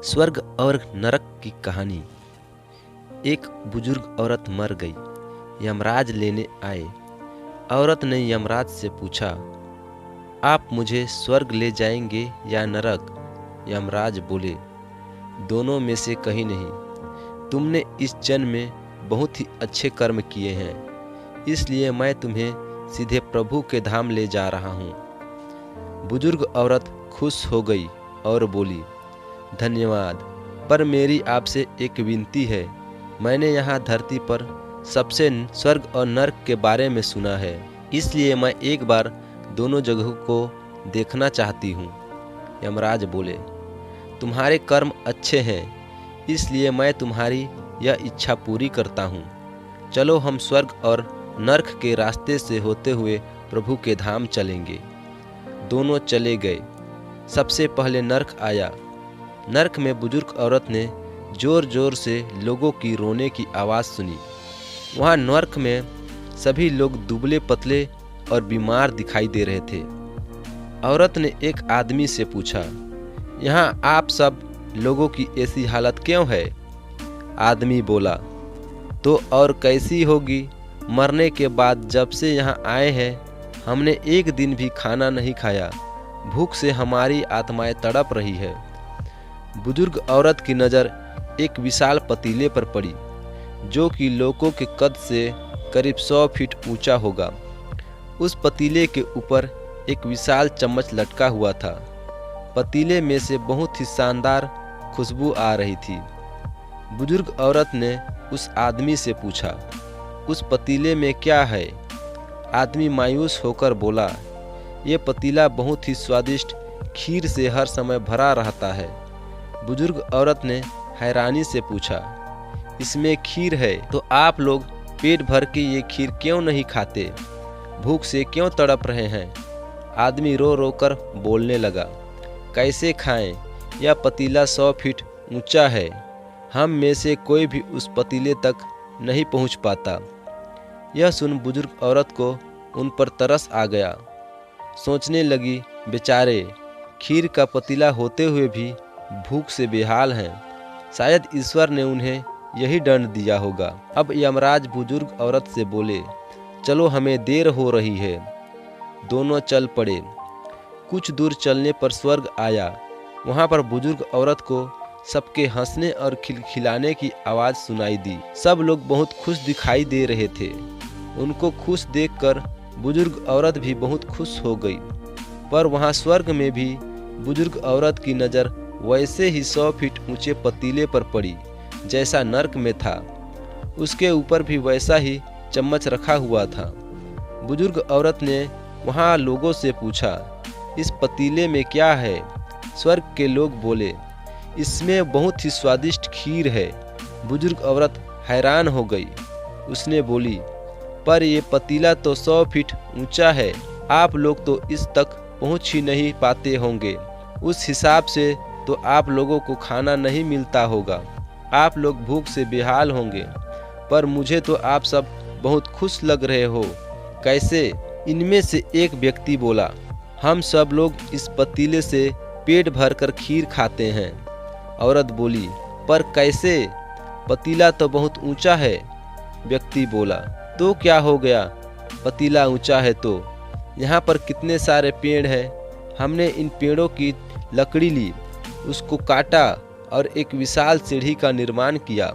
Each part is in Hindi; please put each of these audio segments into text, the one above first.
स्वर्ग और नरक की कहानी। एक बुजुर्ग औरत मर गई। यमराज लेने आए। औरत ने यमराज से पूछा, आप मुझे स्वर्ग ले जाएंगे या नरक? यमराज बोले, दोनों में से कहीं नहीं। तुमने इस जन्म में बहुत ही अच्छे कर्म किए हैं, इसलिए मैं तुम्हें सीधे प्रभु के धाम ले जा रहा हूँ। बुजुर्ग औरत खुश हो गई और बोली, धन्यवाद, पर मेरी आपसे एक विनती है। मैंने यहाँ धरती पर सबसे स्वर्ग और नर्क के बारे में सुना है, इसलिए मैं एक बार दोनों जगहों को देखना चाहती हूँ। यमराज बोले, तुम्हारे कर्म अच्छे हैं, इसलिए मैं तुम्हारी यह इच्छा पूरी करता हूँ। चलो हम स्वर्ग और नर्क के रास्ते से होते हुए प्रभु के धाम चलेंगे। दोनों चले गए। सबसे पहले नर्क आया। नर्क में बुजुर्ग औरत ने जोर जोर से लोगों की रोने की आवाज़ सुनी। वहाँ नर्क में सभी लोग दुबले पतले और बीमार दिखाई दे रहे थे। औरत ने एक आदमी से पूछा, यहाँ आप सब लोगों की ऐसी हालत क्यों है? आदमी बोला, तो और कैसी होगी? मरने के बाद जब से यहाँ आए हैं, हमने एक दिन भी खाना नहीं खाया। भूख से हमारी आत्माएं तड़प रही है। बुजुर्ग औरत की नज़र एक विशाल पतीले पर पड़ी, जो कि लोगों के कद से करीब 100 फीट ऊंचा होगा। उस पतीले के ऊपर एक विशाल चम्मच लटका हुआ था। पतीले में से बहुत ही शानदार खुशबू आ रही थी। बुजुर्ग औरत ने उस आदमी से पूछा, उस पतीले में क्या है? आदमी मायूस होकर बोला, ये पतीला बहुत ही स्वादिष्ट खीर से हर समय भरा रहता है। बुजुर्ग औरत ने हैरानी से पूछा, इसमें खीर है तो आप लोग पेट भर के ये खीर क्यों नहीं खाते? भूख से क्यों तड़प रहे हैं? आदमी रो रो कर बोलने लगा, कैसे खाएं? यह पतीला 100 फीट ऊंचा है। हम में से कोई भी उस पतीले तक नहीं पहुंच पाता। यह सुन बुजुर्ग औरत को उन पर तरस आ गया। सोचने लगी, बेचारे खीर का पतीला होते हुए भी भूख से बेहाल हैं। शायद ईश्वर ने उन्हें यही दंड दिया होगा। अब यमराज बुजुर्ग औरत से बोले, चलो हमें देर हो रही है। दोनों चल पड़े। कुछ दूर चलने पर स्वर्ग आया। वहाँ पर बुजुर्ग औरत को सबके हंसने और खिलखिलाने की आवाज़ सुनाई दी। सब लोग बहुत खुश दिखाई दे रहे थे। उनको खुश देखकर बुजुर्ग औरत भी बहुत खुश हो गई। पर वहाँ स्वर्ग में भी बुजुर्ग औरत की नज़र वैसे ही 100 फीट ऊंचे पतीले पर पड़ी जैसा नर्क में था। उसके ऊपर भी वैसा ही चम्मच रखा हुआ था। बुजुर्ग औरत ने वहाँ लोगों से पूछा, इस पतीले में क्या है? स्वर्ग के लोग बोले, इसमें बहुत ही स्वादिष्ट खीर है। बुजुर्ग औरत हैरान हो गई। उसने बोली, पर ये पतीला तो 100 फीट ऊंचा है। आप लोग तो इस तक पहुंच ही नहीं पाते होंगे। उस हिसाब से तो आप लोगों को खाना नहीं मिलता होगा। आप लोग भूख से बेहाल होंगे। पर मुझे तो आप सब बहुत खुश लग रहे हो। कैसे? इनमें से एक व्यक्ति बोला, हम सब लोग इस पतीले से पेट भरकर खीर खाते हैं। औरत बोली, पर कैसे? पतीला तो बहुत ऊंचा है। व्यक्ति बोला, तो क्या हो गया? पतीला ऊंचा है तो यहाँ पर कितने सारे पेड़ हैं। हमने इन पेड़ों की लकड़ी ली, उसको काटा और एक विशाल सीढ़ी का निर्माण किया।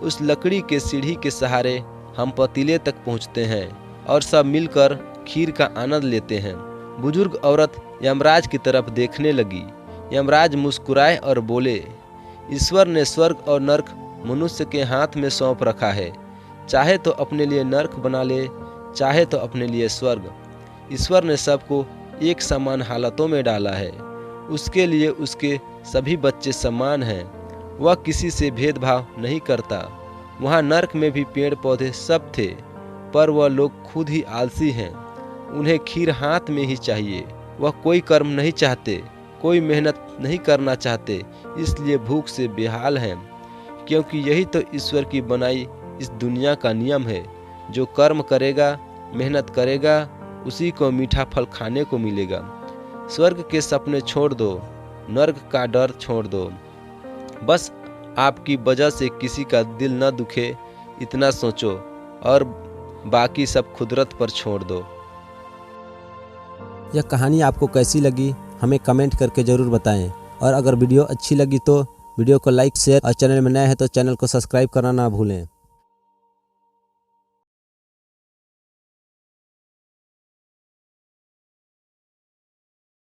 उस लकड़ी के सीढ़ी के सहारे हम पतीले तक पहुँचते हैं और सब मिलकर खीर का आनंद लेते हैं। बुजुर्ग औरत यमराज की तरफ देखने लगी। यमराज मुस्कुराए और बोले, ईश्वर ने स्वर्ग और नर्क मनुष्य के हाथ में सौंप रखा है। चाहे तो अपने लिए नर्क बना ले, चाहे तो अपने लिए स्वर्ग। ईश्वर ने सबको एक समान हालतों में डाला है। उसके लिए उसके सभी बच्चे समान हैं। वह किसी से भेदभाव नहीं करता। वहाँ नर्क में भी पेड़ पौधे सब थे, पर वह लोग खुद ही आलसी हैं। उन्हें खीर हाथ में ही चाहिए। वह कोई कर्म नहीं चाहते, कोई मेहनत नहीं करना चाहते, इसलिए भूख से बेहाल हैं। क्योंकि यही तो ईश्वर की बनाई इस दुनिया का नियम है। जो कर्म करेगा, मेहनत करेगा, उसी को मीठा फल खाने को मिलेगा। स्वर्ग के सपने छोड़ दो, नर्क का डर छोड़ दो। बस आपकी वजह से किसी का दिल न दुखे, इतना सोचो और बाकी सब कुदरत पर छोड़ दो। यह कहानी आपको कैसी लगी हमें कमेंट करके ज़रूर बताएं, और अगर वीडियो अच्छी लगी तो वीडियो को लाइक शेयर और चैनल में नए हैं तो चैनल को सब्सक्राइब करना ना भूलें।